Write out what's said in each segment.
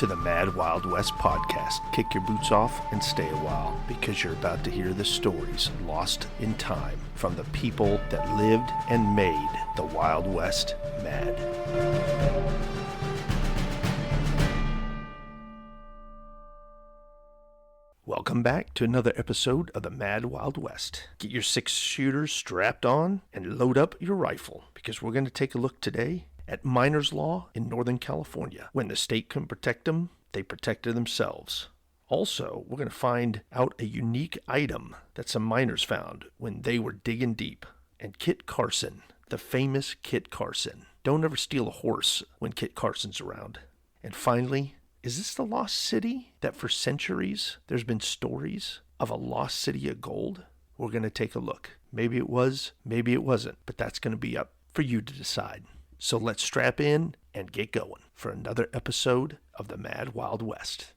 to the Mad Wild West podcast. Kick your boots off and stay a while, because you're about to hear the stories lost in time from the people that lived and made the Wild West mad. Welcome back to another episode of the Mad Wild West. Get your 6-shooters strapped on and load up your rifle, because we're going to take a look today at miners' law in Northern California. When the state couldn't protect them, they protected themselves. Also, we're going to find out a unique item that some miners found when they were digging deep. And Kit Carson, the famous Kit Carson. Don't ever steal a horse when Kit Carson's around. And finally, is this the lost city that for centuries there's been stories of a lost city of gold? We're going to take a look. Maybe it was, maybe it wasn't, but that's going to be up for you to decide. So let's strap in and get going for another episode of the Mad Wild West.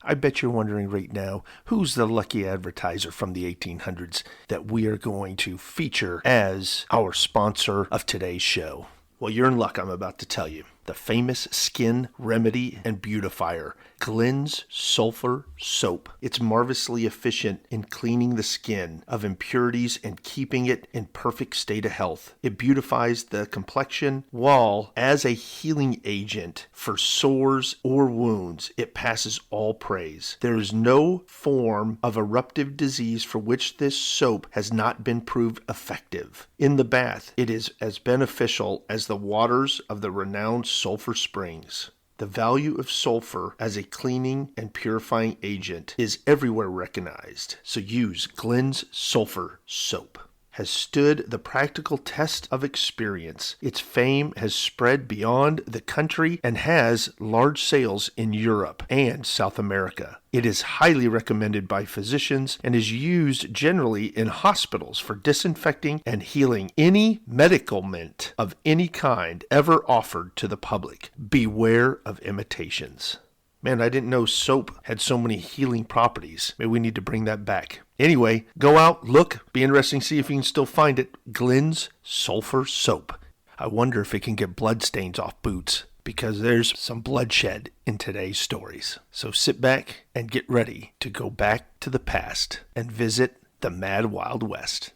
I bet you're wondering right now, who's the lucky advertiser from the 1800s that we are going to feature as our sponsor of today's show? Well, you're in luck, I'm about to tell you. The famous skin remedy and beautifier, Glenn's Sulfur Soap. It's marvelously efficient in cleaning the skin of impurities and keeping it in perfect state of health. It beautifies the complexion, while as a healing agent for sores or wounds, it passes all praise. There is no form of eruptive disease for which this soap has not been proved effective. In the bath, it is as beneficial as the waters of the renowned sulfur springs. The value of sulfur as a cleaning and purifying agent is everywhere recognized, so use Glenn's Sulfur Soap. Has stood the practical test of experience. Its fame has spread beyond the country and has large sales in Europe and South America. It is highly recommended by physicians and is used generally in hospitals for disinfecting and healing any medicament of any kind ever offered to the public. Beware of imitations. Man, I didn't know soap had so many healing properties. Maybe we need to bring that back. Anyway, go out, look, be interesting, see if you can still find it. Glenn's Sulfur Soap. I wonder if it can get blood stains off boots, because there's some bloodshed in today's stories. So sit back and get ready to go back to the past and visit the Mad Wild West.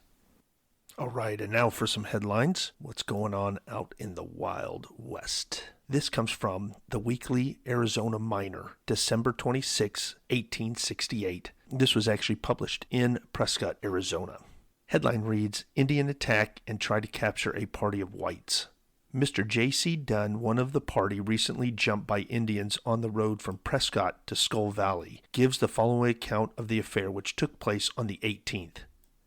All right, and now for some headlines. What's going on out in the Wild West? This comes from the Weekly Arizona Miner, December 26, 1868. This was actually published in Prescott, Arizona. Headline reads, Indian attack and try to capture a party of whites. Mr. J.C. Dunn, one of the party recently jumped by Indians on the road from Prescott to Skull Valley, gives the following account of the affair which took place on the 18th.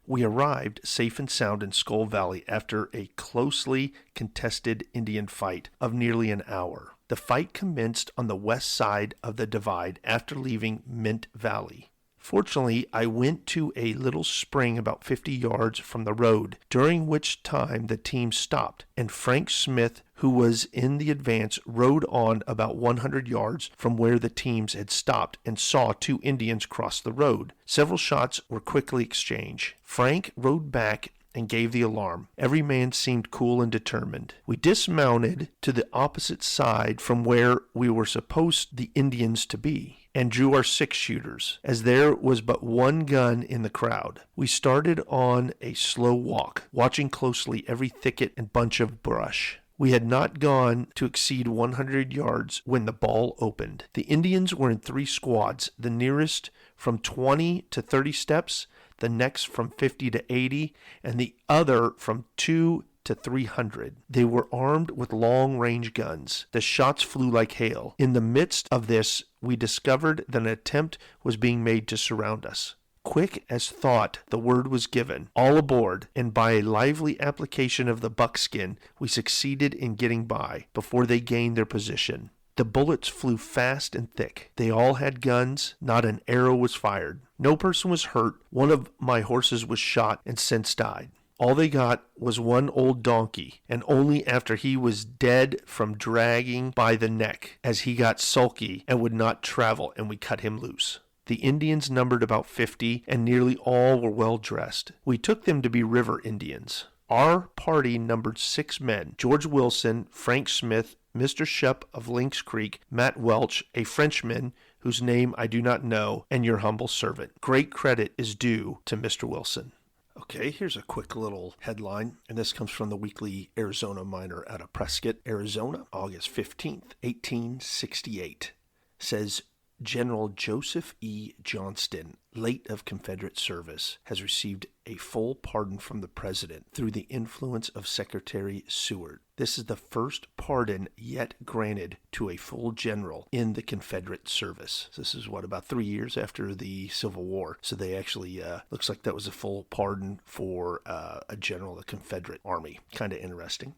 We arrived safe and sound in Skull Valley after a closely contested Indian fight of nearly an hour. The fight commenced on the west side of the divide after leaving Mint Valley. Fortunately, I went to a little spring about 50 yards from the road, during which time the team stopped, and Frank Smith, who was in the advance, rode on about 100 yards from where the teams had stopped and saw 2 Indians cross the road. Several shots were quickly exchanged. Frank rode back and gave the alarm. Every man seemed cool and determined. We dismounted to the opposite side from where we were supposed the Indians to be, and drew our 6-shooters, as there was but one gun in the crowd. We started on a slow walk, watching closely every thicket and bunch of brush. We had not gone to exceed 100 yards when the ball opened. The Indians were in 3 squads, the nearest from 20 to 30 steps, the next from 50 to 80, and the other from 2 to 300. They were armed with long-range guns. The shots flew like hail. In the midst of this, we discovered that an attempt was being made to surround us. Quick as thought, the word was given, all aboard, and by a lively application of the buckskin, we succeeded in getting by before they gained their position. The bullets flew fast and thick. They all had guns. Not an arrow was fired. No person was hurt. One of my horses was shot and since died. All they got was one old donkey, and only after he was dead from dragging by the neck, as he got sulky and would not travel, and we cut him loose. The Indians numbered about 50, and nearly all were well dressed. We took them to be river Indians. Our party numbered 6 men: George Wilson, Frank Smith, Mr. Shep of Lynx Creek, Matt Welch, a Frenchman whose name I do not know, and your humble servant. Great credit is due to Mr. Wilson. Okay, here's a quick little headline, and this comes from the Weekly Arizona Miner out of Prescott, Arizona, August 15th, 1868. Says, General Joseph E. Johnston, late of Confederate service, has received a full pardon from the President through the influence of Secretary Seward. This is the first pardon yet granted to a full general in the Confederate service. This is about 3 years after the Civil War. So they actually, looks like that was a full pardon for a general of the Confederate Army. Kind of interesting.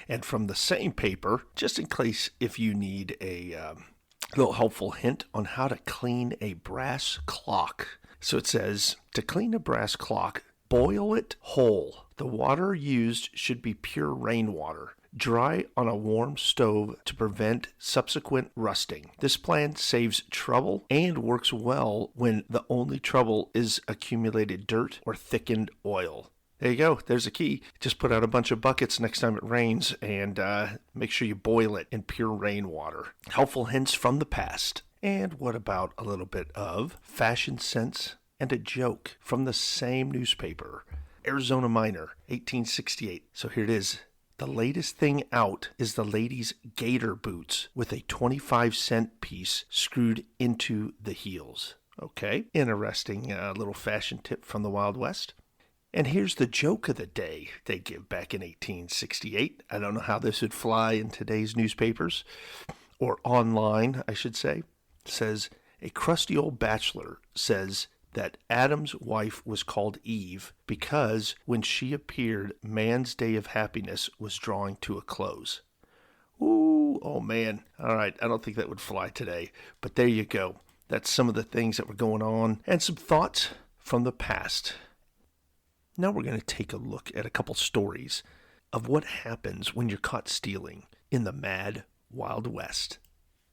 And from the same paper, just in case if you need a little helpful hint on how to clean a brass clock. So it says, to clean a brass clock, boil it whole. The water used should be pure rainwater. Dry on a warm stove to prevent subsequent rusting. This plan saves trouble and works well when the only trouble is accumulated dirt or thickened oil. There you go. There's a key. Just put out a bunch of buckets next time it rains and make sure you boil it in pure rainwater. Helpful hints from the past. And what about a little bit of fashion sense and a joke from the same newspaper? Arizona Miner, 1868. So here it is. The latest thing out is the ladies' gator boots with a 25-cent piece screwed into the heels. Okay, interesting little fashion tip from the Wild West. And here's the joke of the day they give back in 1868. I don't know how this would fly in today's newspapers, or online, I should say. It says, a crusty old bachelor says that Adam's wife was called Eve because when she appeared, man's day of happiness was drawing to a close. Ooh, oh man. All right, I don't think that would fly today, but there you go. That's some of the things that were going on and some thoughts from the past. Now we're going to take a look at a couple stories of what happens when you're caught stealing in the Mad Wild West.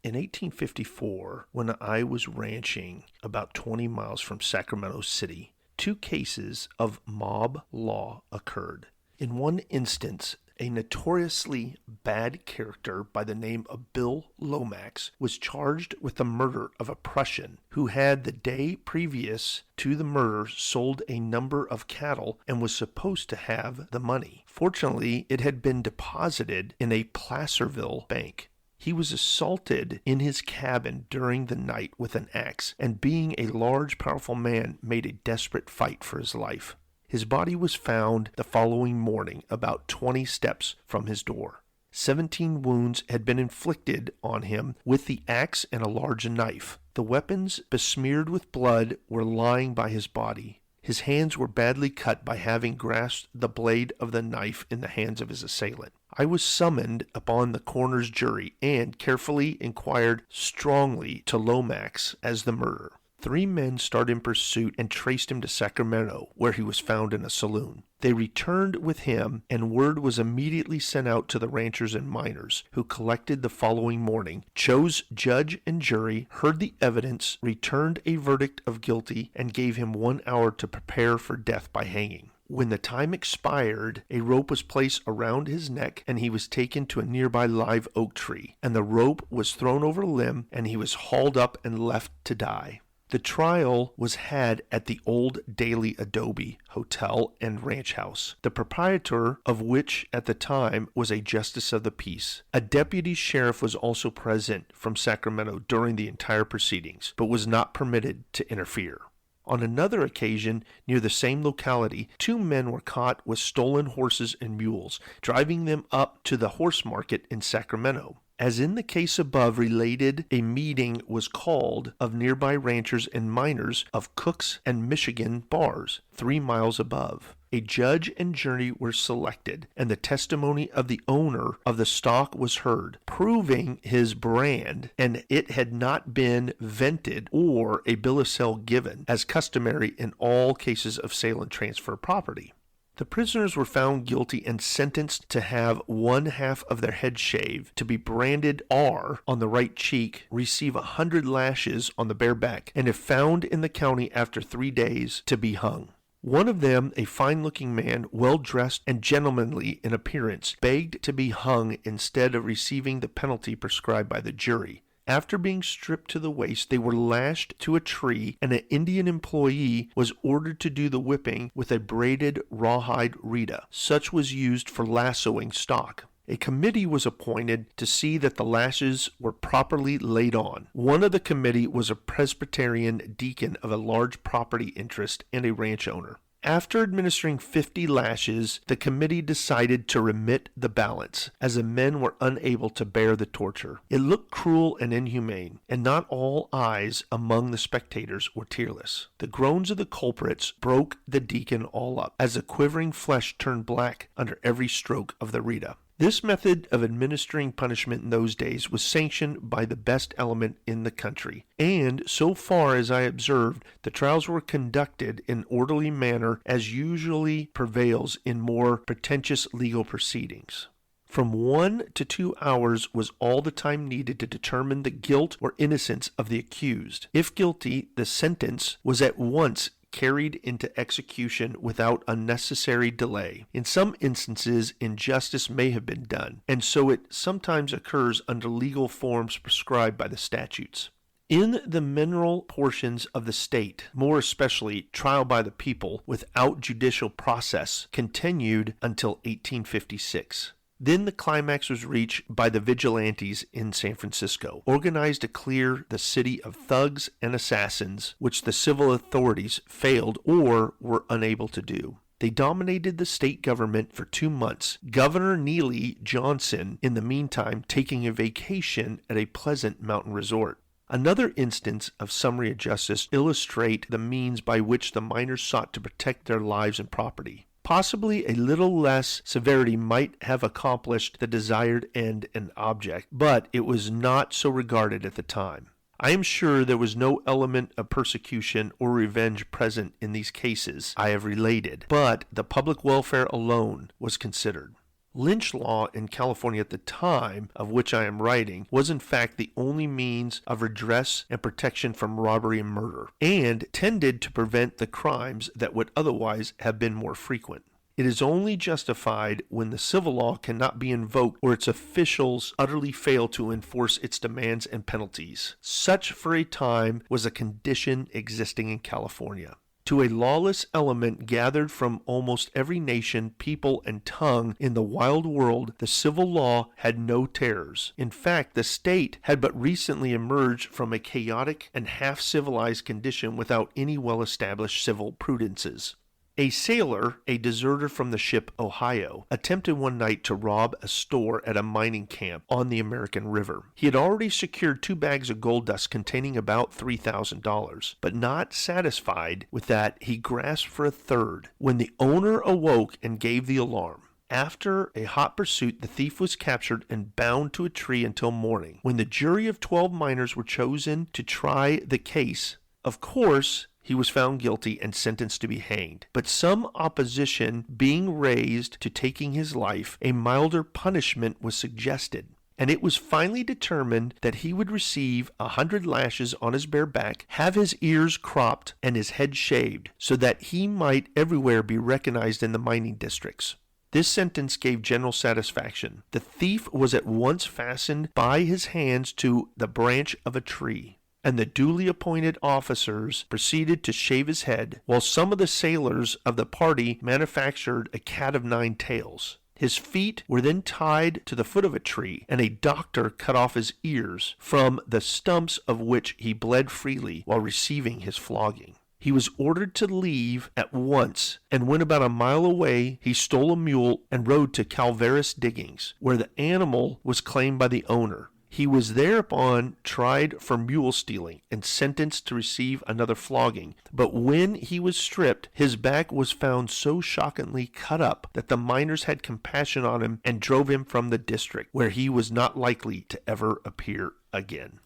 In 1854, when I was ranching about 20 miles from Sacramento City, 2 cases of mob law occurred. In one instance, a notoriously bad character by the name of Bill Lomax was charged with the murder of a Prussian who had the day previous to the murder sold a number of cattle and was supposed to have the money. Fortunately, it had been deposited in a Placerville bank. He was assaulted in his cabin during the night with an axe, and being a large, powerful man, made a desperate fight for his life. His body was found the following morning about 20 steps from his door. 17 wounds had been inflicted on him with the axe and a large knife. The weapons, besmeared with blood, were lying by his body. His hands were badly cut by having grasped the blade of the knife in the hands of his assailant. I was summoned upon the coroner's jury and carefully inquired strongly to Lomax as the murderer. 3 men started in pursuit and traced him to Sacramento, where he was found in a saloon. They returned with him, and word was immediately sent out to the ranchers and miners, who collected the following morning, chose judge and jury, heard the evidence, returned a verdict of guilty, and gave him 1 hour to prepare for death by hanging. When the time expired, a rope was placed around his neck, and he was taken to a nearby live oak tree, and the rope was thrown over a limb, and he was hauled up and left to die. The trial was had at the Old Daily Adobe Hotel and Ranch House, the proprietor of which at the time was a justice of the peace. A deputy sheriff was also present from Sacramento during the entire proceedings, but was not permitted to interfere. On another occasion, near the same locality, 2 men were caught with stolen horses and mules, driving them up to the horse market in Sacramento. As in the case above related, a meeting was called of nearby ranchers and miners of Cook's and Michigan bars, 3 miles above. A judge and jury were selected, and the testimony of the owner of the stock was heard, proving his brand, and it had not been vented or a bill of sale given, as customary in all cases of sale and transfer of property. The prisoners were found guilty and sentenced to have 1/2 of their head shaved, to be branded R on the right cheek, receive 100 lashes on the bare back, and if found in the county after 3 days, to be hung. One of them, a fine-looking man, well-dressed and gentlemanly in appearance, begged to be hung instead of receiving the penalty prescribed by the jury. After being stripped to the waist, they were lashed to a tree, and an Indian employee was ordered to do the whipping with a braided rawhide rita. Such was used for lassoing stock. A committee was appointed to see that the lashes were properly laid on. One of the committee was a Presbyterian deacon of a large property interest and a ranch owner. After administering 50 lashes, the committee decided to remit the balance, as the men were unable to bear the torture. It looked cruel and inhumane, and not all eyes among the spectators were tearless. The groans of the culprits broke the deacon all up, as the quivering flesh turned black under every stroke of the rita. This method of administering punishment in those days was sanctioned by the best element in the country, and so far as I observed, the trials were conducted in orderly manner as usually prevails in more pretentious legal proceedings. From 1 to 2 hours was all the time needed to determine the guilt or innocence of the accused. If guilty, the sentence was at once carried into execution without unnecessary delay. In some instances, injustice may have been done, and so it sometimes occurs under legal forms prescribed by the statutes. In the mineral portions of the state, more especially trial by the people without judicial process, continued until 1856. Then the climax was reached by the vigilantes in San Francisco, organized to clear the city of thugs and assassins, which the civil authorities failed or were unable to do. They dominated the state government for 2 months, Governor Neely Johnson, in the meantime, taking a vacation at a pleasant mountain resort. Another instance of summary justice illustrates the means by which the miners sought to protect their lives and property. Possibly a little less severity might have accomplished the desired end and object, but it was not so regarded at the time. I am sure there was no element of persecution or revenge present in these cases I have related, but the public welfare alone was considered. Lynch law in California at the time of which I am writing was in fact the only means of redress and protection from robbery and murder, and tended to prevent the crimes that would otherwise have been more frequent. It is only justified when the civil law cannot be invoked or its officials utterly fail to enforce its demands and penalties. Such for a time was a condition existing in California. To a lawless element gathered from almost every nation, people, and tongue in the wild world, the civil law had no terrors. In fact, the state had but recently emerged from a chaotic and half-civilized condition without any well-established civil prudences. A sailor, a deserter from the ship Ohio, attempted one night to rob a store at a mining camp on the American River. He had already secured 2 bags of gold dust containing about $3,000, but not satisfied with that, he grasped for a third, when the owner awoke and gave the alarm. After a hot pursuit, the thief was captured and bound to a tree until morning, when the jury of 12 miners were chosen to try the case. Of course, he was found guilty and sentenced to be hanged. But some opposition being raised to taking his life, a milder punishment was suggested, and it was finally determined that he would receive 100 lashes on his bare back, have his ears cropped, and his head shaved, so that he might everywhere be recognized in the mining districts. This sentence gave general satisfaction. The thief was at once fastened by his hands to the branch of a tree, and the duly appointed officers proceeded to shave his head, while some of the sailors of the party manufactured a cat of 9 tails. His feet were then tied to the foot of a tree, and a doctor cut off his ears, from the stumps of which he bled freely while receiving his flogging. He was ordered to leave at once, and when about a mile away, he stole a mule and rode to Calveras Diggings, where the animal was claimed by the owner. He was thereupon tried for mule stealing and sentenced to receive another flogging. But when he was stripped, his back was found so shockingly cut up that the miners had compassion on him and drove him from the district, where he was not likely to ever appear again.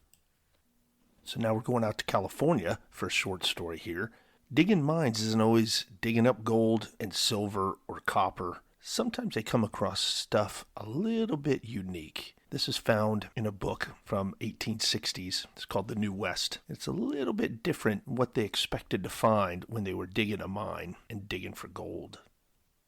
So now we're going out to California for a short story here. Digging mines isn't always digging up gold and silver or copper. sometimes they come across stuff a little bit unique. This is found in a book from 1860s. It's called The New West. It's a little bit different what they expected to find when they were digging a mine and digging for gold.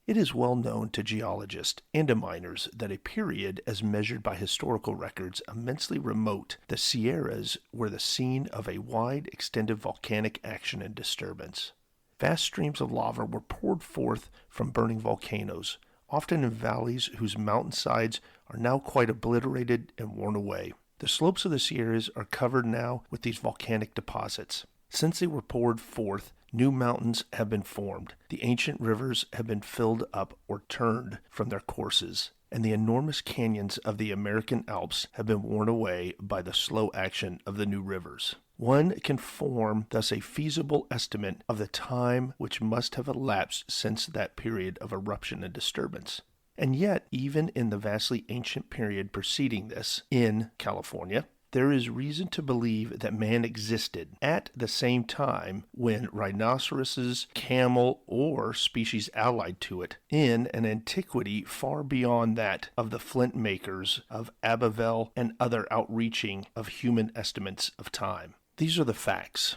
It is well known to geologists and to miners that a period as measured by historical records immensely remote, the Sierras, were the scene of a wide extended volcanic action and disturbance. Vast streams of lava were poured forth from burning volcanoes, often in valleys whose mountainsides are now quite obliterated and worn away. The slopes of the Sierras are covered now with these volcanic deposits. Since they were poured forth, new mountains have been formed, the ancient rivers have been filled up or turned from their courses, and the enormous canyons of the American Alps have been worn away by the slow action of the new rivers. One can form thus a feasible estimate of the time which must have elapsed since that period of eruption and disturbance. And yet, even in the vastly ancient period preceding this, in California, there is reason to believe that man existed at the same time when rhinoceroses, camel, or species allied to it, in an antiquity far beyond that of the flint makers of Abbeville and other outreaching of human estimates of time. These are the facts.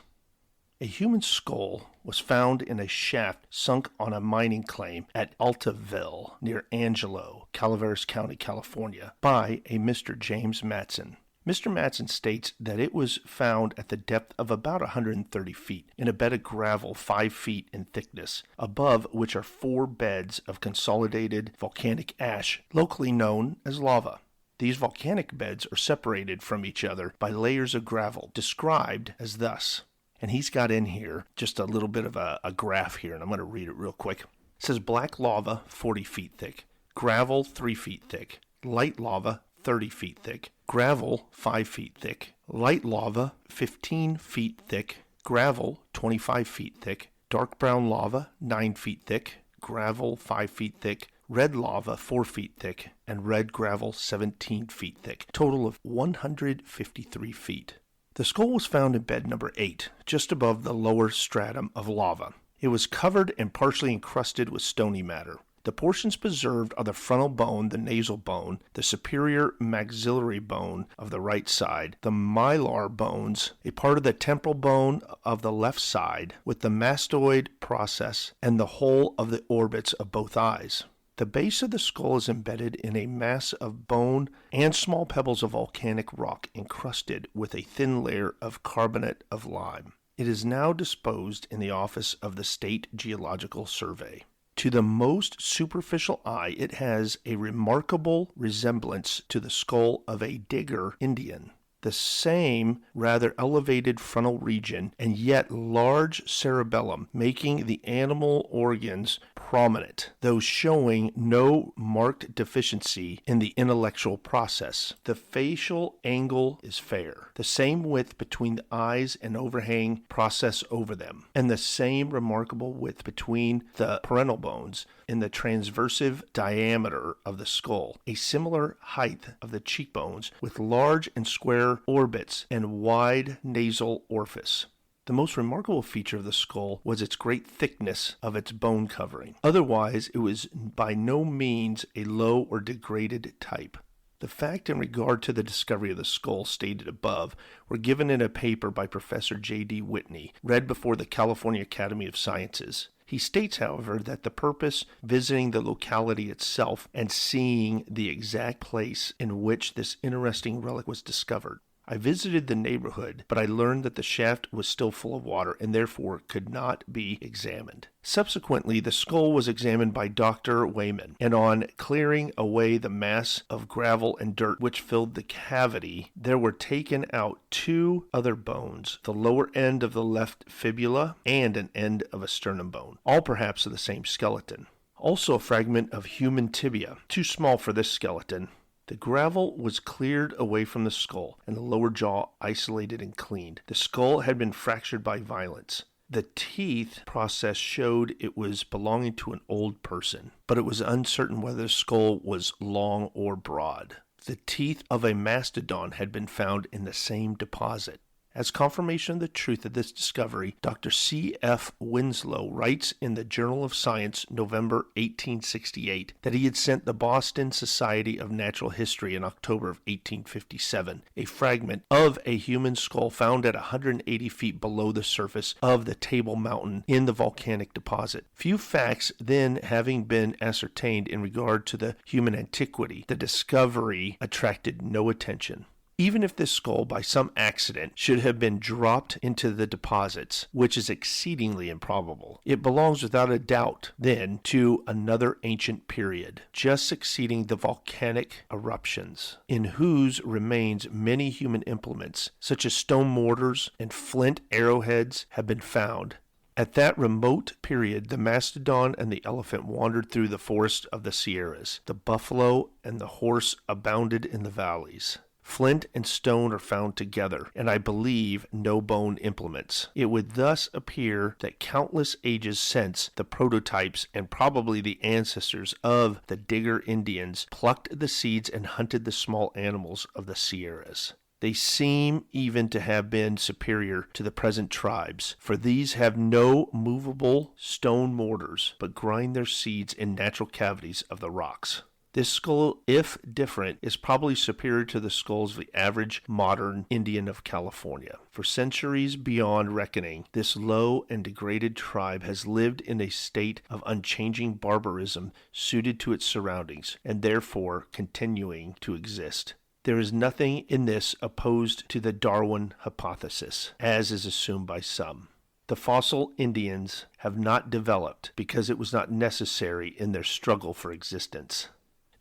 A human skull was found in a shaft sunk on a mining claim at Altaville, near Angelo, Calaveras County, California, by a Mr. James Matson. Mr. Matson states that it was found at the depth of about 130 feet in a bed of gravel 5 feet in thickness, above which are 4 beds of consolidated volcanic ash, locally known as lava. These volcanic beds are separated from each other by layers of gravel, described as thus. And he's got in here just a little bit of a graph here, and I'm going to read it real quick. It says black lava, 40 feet thick, gravel, 3 feet thick, light lava, 30 feet thick, gravel, 5 feet thick, light lava, 15 feet thick, gravel, 25 feet thick, dark brown lava, 9 feet thick, gravel, 5 feet thick, red lava, 4 feet thick, and red gravel, 17 feet thick, total of 153 feet. The skull was found in bed number 8, just above the lower stratum of lava. It was covered and partially encrusted with stony matter. The portions preserved are the frontal bone, the nasal bone, the superior maxillary bone of the right side, the mylar bones, a part of the temporal bone of the left side, with the mastoid process, and the whole of the orbits of both eyes. The base of the skull is embedded in a mass of bone and small pebbles of volcanic rock encrusted with a thin layer of carbonate of lime. It is now disposed in the office of the State Geological Survey. To the most superficial eye, it has a remarkable resemblance to the skull of a Digger Indian. The same rather elevated frontal region and yet large cerebellum, making the animal organs prominent, though showing no marked deficiency in the intellectual process. The facial angle is fair, the same width between the eyes and overhang process over them, and the same remarkable width between the parental bones in the transversive diameter of the skull, a similar height of the cheekbones, with large and square orbits and wide nasal orifice. The most remarkable feature of the skull was its great thickness of its bone covering. Otherwise, it was by no means a low or degraded type. The fact in regard to the discovery of the skull stated above were given in a paper by Professor J.D. Whitney, read before the California Academy of Sciences. He states, however, that the purpose visiting the locality itself and seeing the exact place in which this interesting relic was discovered. I visited the neighborhood, but I learned that the shaft was still full of water and therefore could not be examined. Subsequently, the skull was examined by Dr. Wayman, and on clearing away the mass of gravel and dirt which filled the cavity, there were taken out 2 other bones, the lower end of the left fibula and an end of a sternum bone, all perhaps of the same skeleton. Also a fragment of human tibia, too small for this skeleton. The gravel was cleared away from the skull, and the lower jaw isolated and cleaned. The skull had been fractured by violence. The teeth process showed it was belonging to an old person, but it was uncertain whether the skull was long or broad. The teeth of a mastodon had been found in the same deposit. As confirmation of the truth of this discovery, Dr. C.F. Winslow writes in the Journal of Science, November 1868, that he had sent the Boston Society of Natural History in October of 1857 a fragment of a human skull found at 180 feet below the surface of the Table Mountain in the volcanic deposit. Few facts then having been ascertained in regard to the human antiquity, the discovery attracted no attention. Even if this skull, by some accident, should have been dropped into the deposits, which is exceedingly improbable, it belongs without a doubt, then, to another ancient period, just succeeding the volcanic eruptions, in whose remains many human implements, such as stone mortars and flint arrowheads, have been found. At that remote period, the mastodon and the elephant wandered through the forest of the Sierras. The buffalo and the horse abounded in the valleys. Flint and stone are found together, and I believe no bone implements. It would thus appear that countless ages since, the prototypes and probably the ancestors of the Digger Indians plucked the seeds and hunted the small animals of the Sierras. They seem even to have been superior to the present tribes, for these have no movable stone mortars, but grind their seeds in natural cavities of the rocks. This skull, if different, is probably superior to the skulls of the average modern Indian of California. For centuries beyond reckoning, this low and degraded tribe has lived in a state of unchanging barbarism suited to its surroundings, and therefore continuing to exist. There is nothing in this opposed to the Darwin hypothesis, as is assumed by some. The fossil Indians have not developed because it was not necessary in their struggle for existence.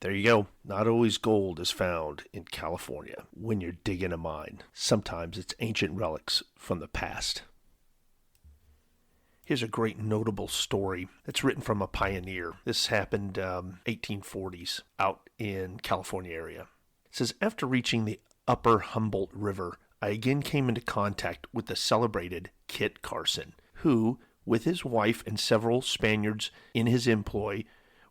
There you go. Not always gold is found in California when you're digging a mine. Sometimes it's ancient relics from the past. Here's a great notable story that's written from a pioneer. This happened 1840s out in California area. It says, after reaching the upper Humboldt River, I again came into contact with the celebrated Kit Carson, who, with his wife and several Spaniards in his employ,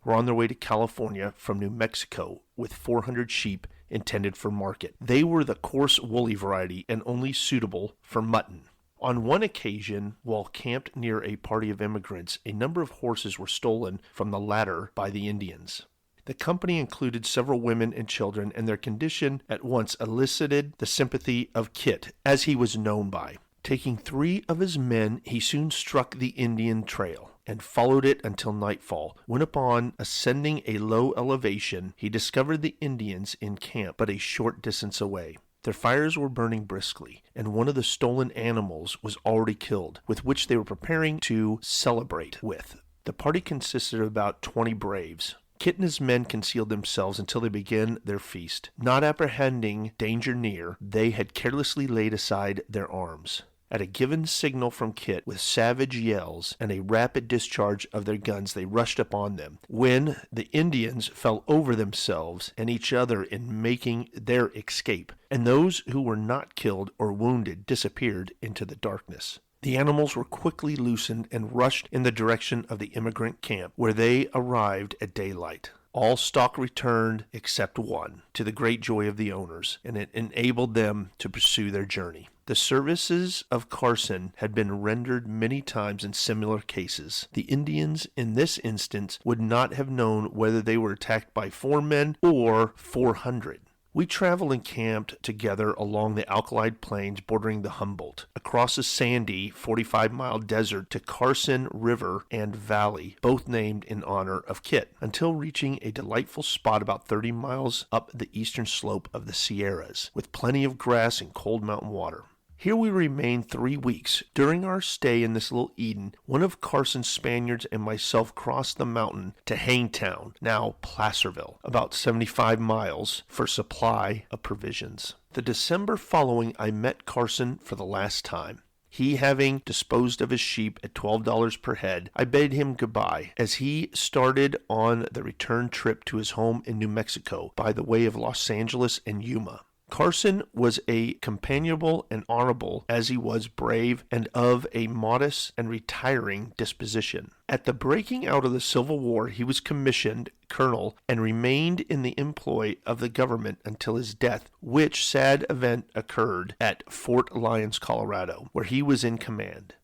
were on their way to California from New Mexico with 400 sheep intended for market. They were the coarse woolly variety and only suitable for mutton. On one occasion, while camped near a party of immigrants, a number of horses were stolen from the latter by the Indians. The company included several women and children, and their condition at once elicited the sympathy of Kit, as he was known by. Taking 3 of his men, he soon struck the Indian trail and followed it until nightfall, when upon ascending a low elevation, he discovered the Indians in camp but a short distance away. Their fires were burning briskly, and one of the stolen animals was already killed, with which they were preparing to celebrate with. The party consisted of about 20 braves. Kit and his men concealed themselves until they began their feast. Not apprehending danger near, they had carelessly laid aside their arms. At a given signal from Kit, with savage yells and a rapid discharge of their guns, they rushed upon them, when the Indians fell over themselves and each other in making their escape, and those who were not killed or wounded disappeared into the darkness. The animals were quickly loosened and rushed in the direction of the immigrant camp, where they arrived at daylight. All stock returned except one, to the great joy of the owners, and it enabled them to pursue their journey. The services of Carson had been rendered many times in similar cases. The Indians in this instance would not have known whether they were attacked by 4 men or 400. We traveled and camped together along the alkali plains bordering the Humboldt, across a sandy 45-mile desert to Carson River and Valley, both named in honor of Kit, until reaching a delightful spot about 30 miles up the eastern slope of the Sierras, with plenty of grass and cold mountain water. Here we remained 3 weeks. During our stay in this little Eden, one of Carson's Spaniards and myself crossed the mountain to Hangtown, now Placerville, about 75 miles, for supply of provisions. The December following, I met Carson for the last time. He having disposed of his sheep at $12 per head, I bade him goodbye, as he started on the return trip to his home in New Mexico by the way of Los Angeles and Yuma. Carson was a companionable and honorable as he was brave and of a modest and retiring disposition. At the breaking out of the Civil War, he was commissioned colonel and remained in the employ of the government until his death, which sad event occurred at Fort Lyons, Colorado, where he was in command.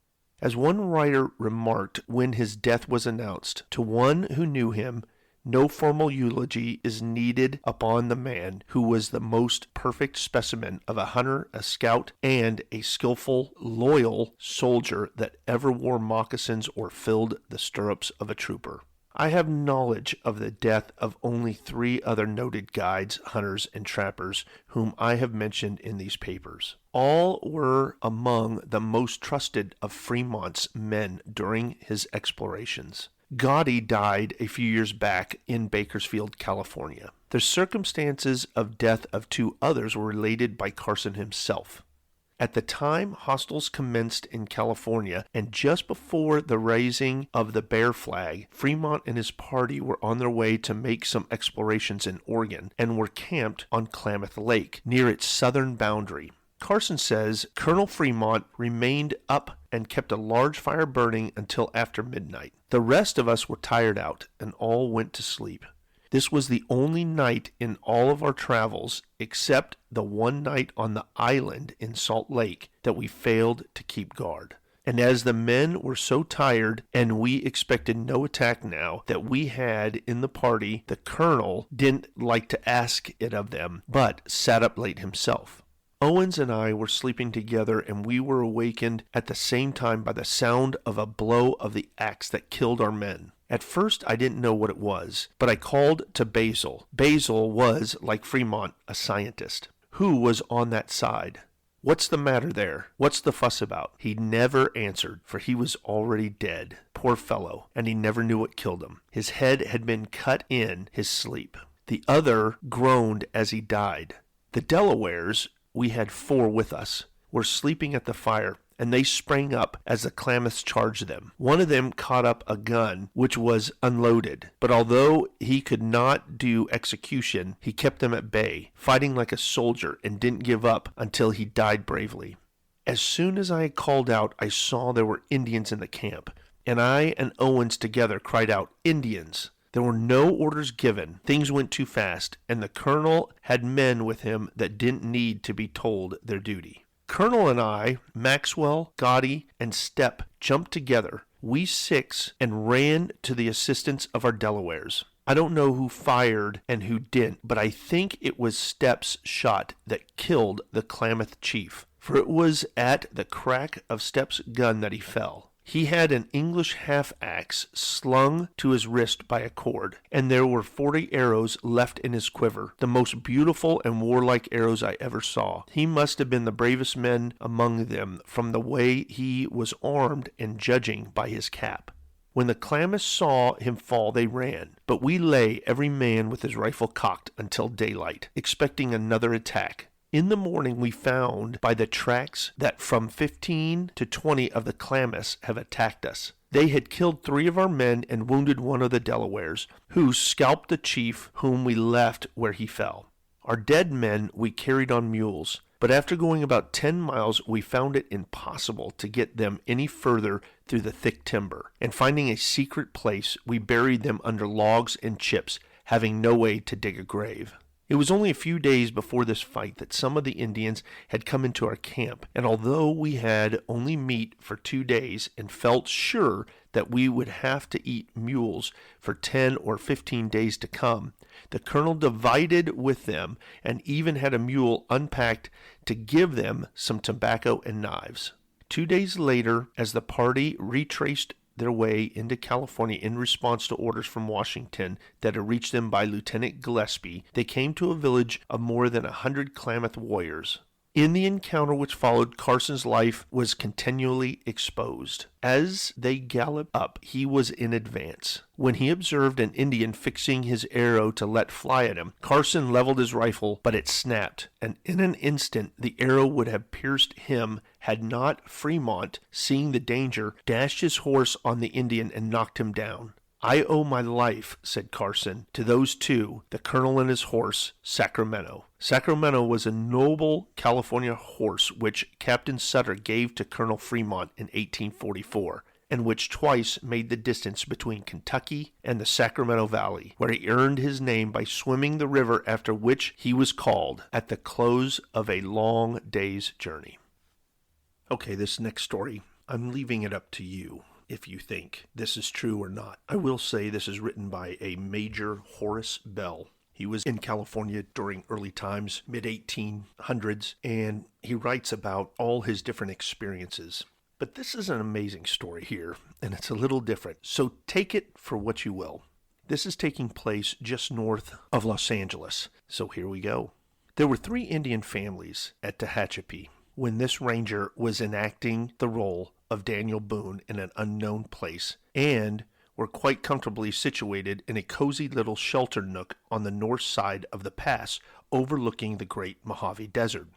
As one writer remarked when his death was announced, to one who knew him, no formal eulogy is needed upon the man who was the most perfect specimen of a hunter, a scout, and a skillful, loyal soldier that ever wore moccasins or filled the stirrups of a trooper. I have knowledge of the death of only 3 other noted guides, hunters, and trappers whom I have mentioned in these papers. All were among the most trusted of Fremont's men during his explorations. Gotti died a few years back in Bakersfield, California. The circumstances of death of 2 others were related by Carson himself. At the time hostiles commenced in California, and just before the raising of the Bear flag, Fremont and his party were on their way to make some explorations in Oregon and were camped on Klamath Lake, near its southern boundary. Carson says Colonel Fremont remained up and kept a large fire burning until after midnight. The rest of us were tired out and all went to sleep. This was the only night in all of our travels, except the one night on the island in Salt Lake, that we failed to keep guard. And as the men were so tired and we expected no attack now that we had in the party, the colonel didn't like to ask it of them, but sat up late himself. Owens and I were sleeping together, and we were awakened at the same time by the sound of a blow of the axe that killed our men. At first I didn't know what it was, but I called to Basil. Basil was, like Fremont, a scientist. Who was on that side? What's the matter there? What's the fuss about? He never answered, for he was already dead. Poor fellow, and he never knew what killed him. His head had been cut in his sleep. The other groaned as he died. The Delawares, we had 4 with us, were sleeping at the fire, and they sprang up as the Klamaths charged them. One of them caught up a gun, which was unloaded, but although he could not do execution, he kept them at bay, fighting like a soldier, and didn't give up until he died bravely. As soon as I had called out, I saw there were Indians in the camp, and I and Owens together cried out, "Indians!" There were no orders given. Things went too fast, and the colonel had men with him that didn't need to be told their duty. Colonel and I, Maxwell, Gotti, and Stepp jumped together, we 6, and ran to the assistance of our Delawares. I don't know who fired and who didn't, but I think it was Stepp's shot that killed the Klamath chief, for it was at the crack of Stepp's gun that he fell. He had an English half-axe slung to his wrist by a cord, and there were 40 arrows left in his quiver, the most beautiful and warlike arrows I ever saw. He must have been the bravest man among them from the way he was armed and judging by his cap. When the Klamaths saw him fall, they ran, but we lay every man with his rifle cocked until daylight, expecting another attack. In the morning we found by the tracks that from 15 to 20 of the Klamaths have attacked us. They had killed 3 of our men and wounded 1 of the Delawares, who scalped the chief whom we left where he fell. Our dead men we carried on mules, but after going about 10 miles we found it impossible to get them any further through the thick timber, and finding a secret place we buried them under logs and chips, having no way to dig a grave. It was only a few days before this fight that some of the Indians had come into our camp, and although we had only meat for 2 days and felt sure that we would have to eat mules for 10 or 15 days to come, the colonel divided with them and even had a mule unpacked to give them some tobacco and knives. 2 days later, as the party retraced their way into California in response to orders from Washington that had reached them by Lieutenant Gillespie, they came to a village of more than 100 Klamath warriors. In the encounter which followed, Carson's life was continually exposed. As they galloped up, he was in advance. When he observed an Indian fixing his arrow to let fly at him, Carson leveled his rifle, but it snapped, and in an instant the arrow would have pierced him had not Fremont, seeing the danger, dashed his horse on the Indian and knocked him down. "I owe my life," said Carson, "to those two, the colonel and his horse, Sacramento." Sacramento was a noble California horse which Captain Sutter gave to Colonel Fremont in 1844, and which twice made the distance between Kentucky and the Sacramento Valley, where he earned his name by swimming the river after which he was called at the close of a long day's journey. Okay, this next story, I'm leaving it up to you if you think this is true or not. I will say this is written by a Major Horace Bell. He was in California during early times, mid-1800s, and he writes about all his different experiences. But this is an amazing story here, and it's a little different, so take it for what you will. This is taking place just north of Los Angeles, so here we go. There were 3 Indian families at Tehachapi when this ranger was enacting the role of Daniel Boone in an unknown place, and were quite comfortably situated in a cozy little shelter nook on the north side of the pass overlooking the great Mojave Desert.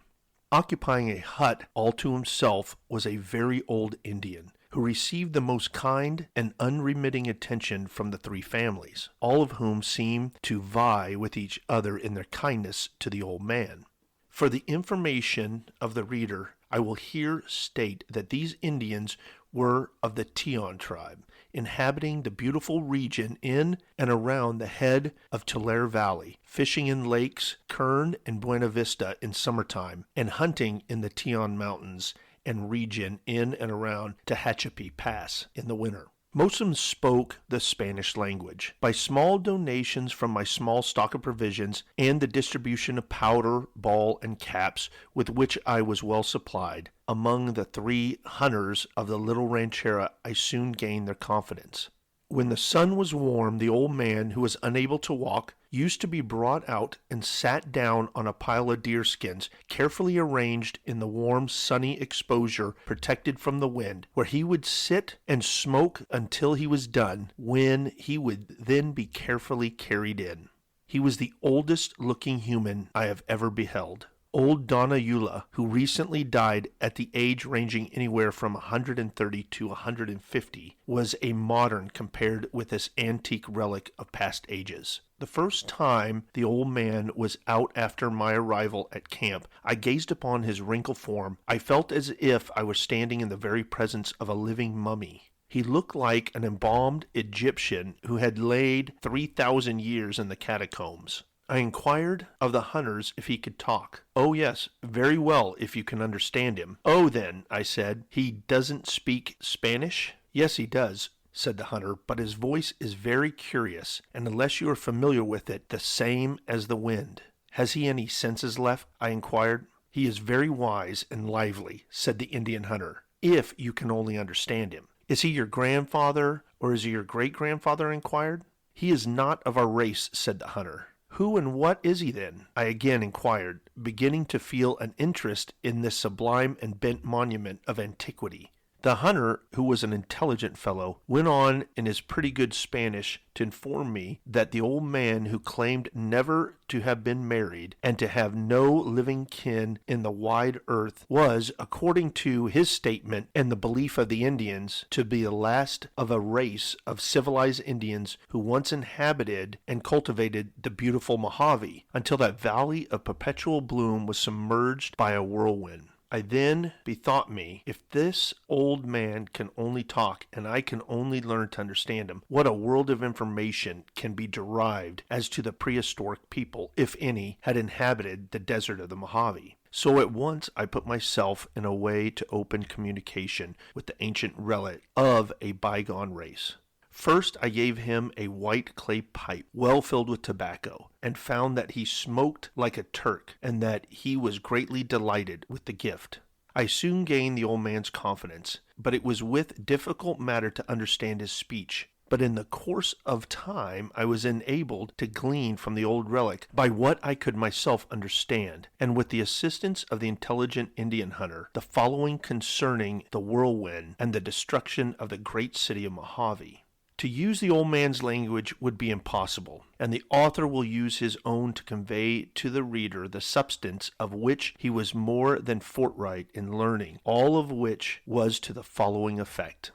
Occupying a hut all to himself was a very old Indian, who received the most kind and unremitting attention from the 3 families, all of whom seemed to vie with each other in their kindness to the old man. For the information of the reader, I will here state that these Indians were of the Teon tribe, inhabiting the beautiful region in and around the head of Tulare Valley, fishing in lakes Kern and Buena Vista in summertime, and hunting in the Teon Mountains and region in and around Tehachapi Pass in the winter. Most of them spoke the Spanish language. By small donations from my small stock of provisions and the distribution of powder, ball, and caps with which I was well supplied, among the 3 hunters of the little ranchera I soon gained their confidence. When the sun was warm, the old man, who was unable to walk, used to be brought out and sat down on a pile of deerskins, carefully arranged in the warm, sunny exposure protected from the wind, where he would sit and smoke until he was done, when he would then be carefully carried in. He was the oldest looking human I have ever beheld. Old Donna Eula, who recently died at the age ranging anywhere from 130 to 150, was a modern compared with this antique relic of past ages. The first time the old man was out after my arrival at camp, I gazed upon his wrinkled form. I felt as if I were standing in the very presence of a living mummy. He looked like an embalmed Egyptian who had laid 3,000 years in the catacombs. I inquired of the hunters if he could talk. "Oh, yes, very well, if you can understand him." "Oh, then," I said, "he doesn't speak Spanish?" "Yes, he does," said the hunter, "but his voice is very curious, and unless you are familiar with it, the same as the wind." "Has he any senses left?" I inquired. "He is very wise and lively," said the Indian hunter, "if you can only understand him." "Is he your grandfather, or is he your great-grandfather?" I inquired. "He is not of our race," said the hunter. "Who and what is he then?" I again inquired, beginning to feel an interest in this sublime and bent monument of antiquity. The hunter, who was an intelligent fellow, went on in his pretty good Spanish to inform me that the old man, who claimed never to have been married and to have no living kin in the wide earth, was, according to his statement and the belief of the Indians, to be the last of a race of civilized Indians who once inhabited and cultivated the beautiful Mojave until that valley of perpetual bloom was submerged by a whirlwind. I then bethought me, if this old man can only talk and I can only learn to understand him, what a world of information can be derived as to the prehistoric people, if any, had inhabited the desert of the Mojave. So at once I put myself in a way to open communication with the ancient relic of a bygone race. First, I gave him a white clay pipe, well filled with tobacco, and found that he smoked like a Turk, and that he was greatly delighted with the gift. I soon gained the old man's confidence, but it was with difficult matter to understand his speech. But in the course of time I was enabled to glean from the old relic by what I could myself understand, and with the assistance of the intelligent Indian hunter, the following concerning the whirlwind and the destruction of the great city of Mojave. To use the old man's language would be impossible, and the author will use his own to convey to the reader the substance of which he was more than forthright in learning, all of which was to the following effect.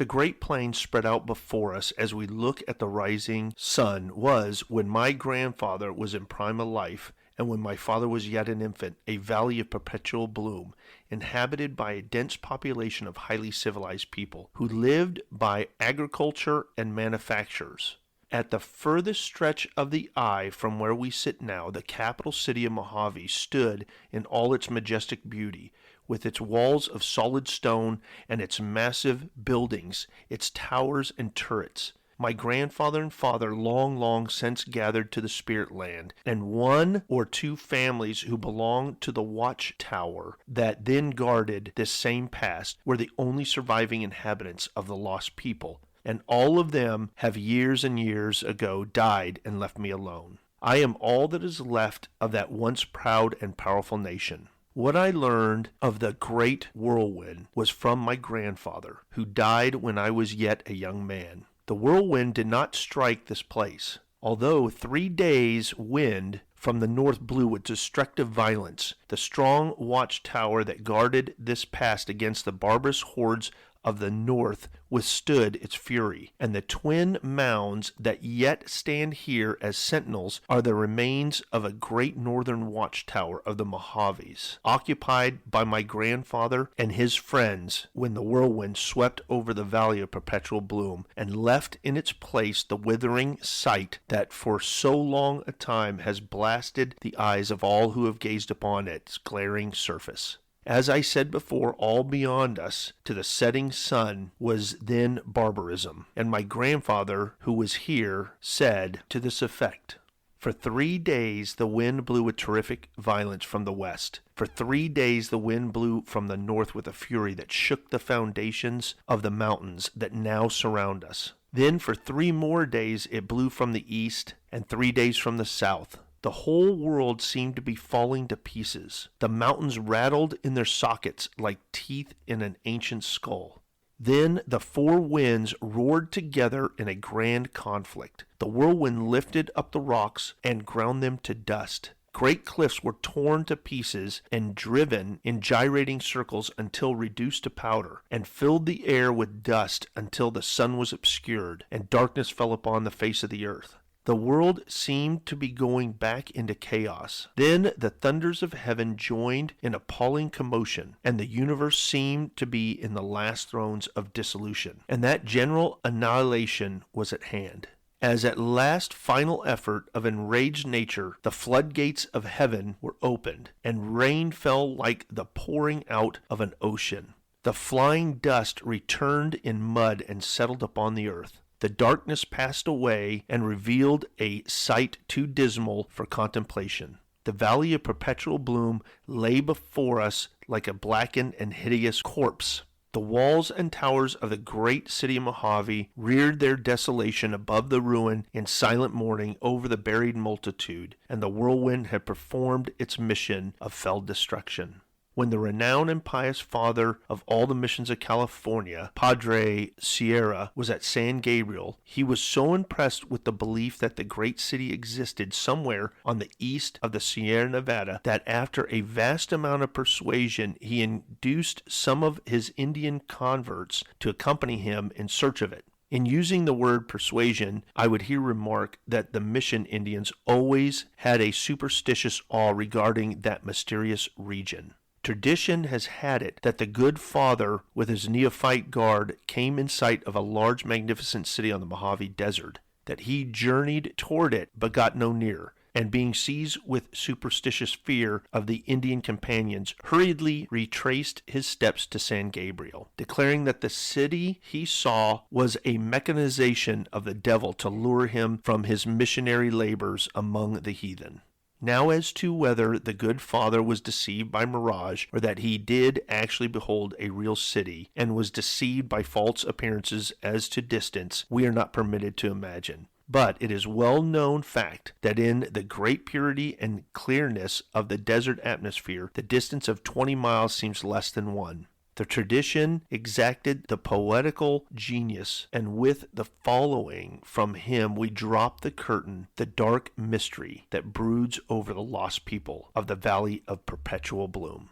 The Great Plains spread out before us as we look at the rising sun was, when my grandfather was in prime of life, and when my father was yet an infant, a valley of perpetual bloom, inhabited by a dense population of highly civilized people, who lived by agriculture and manufactures. At the furthest stretch of the eye from where we sit now, the capital city of Mojave stood in all its majestic beauty, with its walls of solid stone and its massive buildings, its towers and turrets. My grandfather and father long since gathered to the spirit land, and one or two families who belonged to the watchtower that then guarded this same past were the only surviving inhabitants of the lost people, and all of them have years and years ago died and left me alone. I am all that is left of that once proud and powerful nation. What I learned of the great whirlwind was from my grandfather, who died when I was yet a young man. The whirlwind did not strike this place, although 3 days' wind from the north blew with destructive violence. The strong watchtower that guarded this pass against the barbarous hordes of the north withstood its fury, and the twin mounds that yet stand here as sentinels are the remains of a great northern watchtower of the Mojaves, occupied by my grandfather and his friends when the whirlwind swept over the valley of perpetual bloom and left in its place the withering sight that for so long a time has blasted the eyes of all who have gazed upon its glaring surface. As I said before, all beyond us to the setting sun was then barbarism, and my grandfather, who was here, said to this effect: For 3 days the wind blew with terrific violence from the west. For 3 days the wind blew from the north with a fury that shook the foundations of the mountains that now surround us. Then for 3 more days it blew from the east, and 3 days from the south. The whole world seemed to be falling to pieces. The mountains rattled in their sockets like teeth in an ancient skull. Then the 4 winds roared together in a grand conflict. The whirlwind lifted up the rocks and ground them to dust. Great cliffs were torn to pieces and driven in gyrating circles until reduced to powder, and filled the air with dust until the sun was obscured, and darkness fell upon the face of the earth. The world seemed to be going back into chaos. Then the thunders of heaven joined in appalling commotion, and the universe seemed to be in the last throes of dissolution, and that general annihilation was at hand. As at last final effort of enraged nature, the floodgates of heaven were opened, and rain fell like the pouring out of an ocean. The flying dust returned in mud and settled upon the earth. The darkness passed away and revealed a sight too dismal for contemplation. The valley of perpetual bloom lay before us like a blackened and hideous corpse. The walls and towers of the great city of Mojave reared their desolation above the ruin in silent mourning over the buried multitude, and the whirlwind had performed its mission of fell destruction. When the renowned and pious father of all the missions of California, Padre Sierra, was at San Gabriel, he was so impressed with the belief that the great city existed somewhere on the east of the Sierra Nevada that after a vast amount of persuasion he induced some of his Indian converts to accompany him in search of it. In using the word persuasion, I would here remark that the mission Indians always had a superstitious awe regarding that mysterious region. Tradition has had it that the good father with his neophyte guard came in sight of a large magnificent city on the Mojave Desert, that he journeyed toward it but got no nearer, and being seized with superstitious fear of the Indian companions, hurriedly retraced his steps to San Gabriel, declaring that the city he saw was a mechanization of the devil to lure him from his missionary labors among the heathen. Now as to whether the good father was deceived by mirage, or that he did actually behold a real city, and was deceived by false appearances as to distance, we are not permitted to imagine. But it is well-known fact that in the great purity and clearness of the desert atmosphere, the distance of 20 miles seems less than 1. The tradition exacted the poetical genius, and with the following from him we drop the curtain, the dark mystery that broods over the lost people of the Valley of Perpetual Bloom.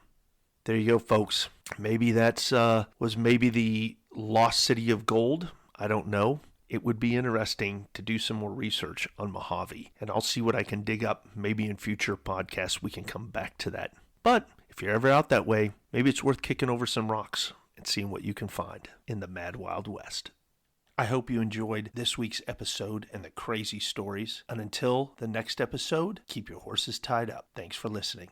There you go, folks. Maybe that's was maybe the lost city of gold? I don't know. It would be interesting to do some more research on Mojave, and I'll see what I can dig up. Maybe in future podcasts we can come back to that. But if you're ever out that way, maybe it's worth kicking over some rocks and seeing what you can find in the Mad Wild West. I hope you enjoyed this week's episode and the crazy stories. And until the next episode, keep your horses tied up. Thanks for listening.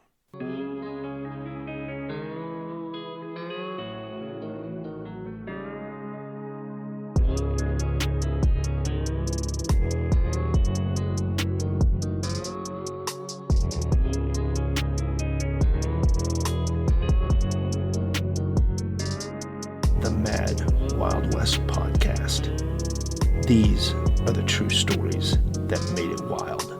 The Mad Wild West Podcast. These are the true stories that made it wild.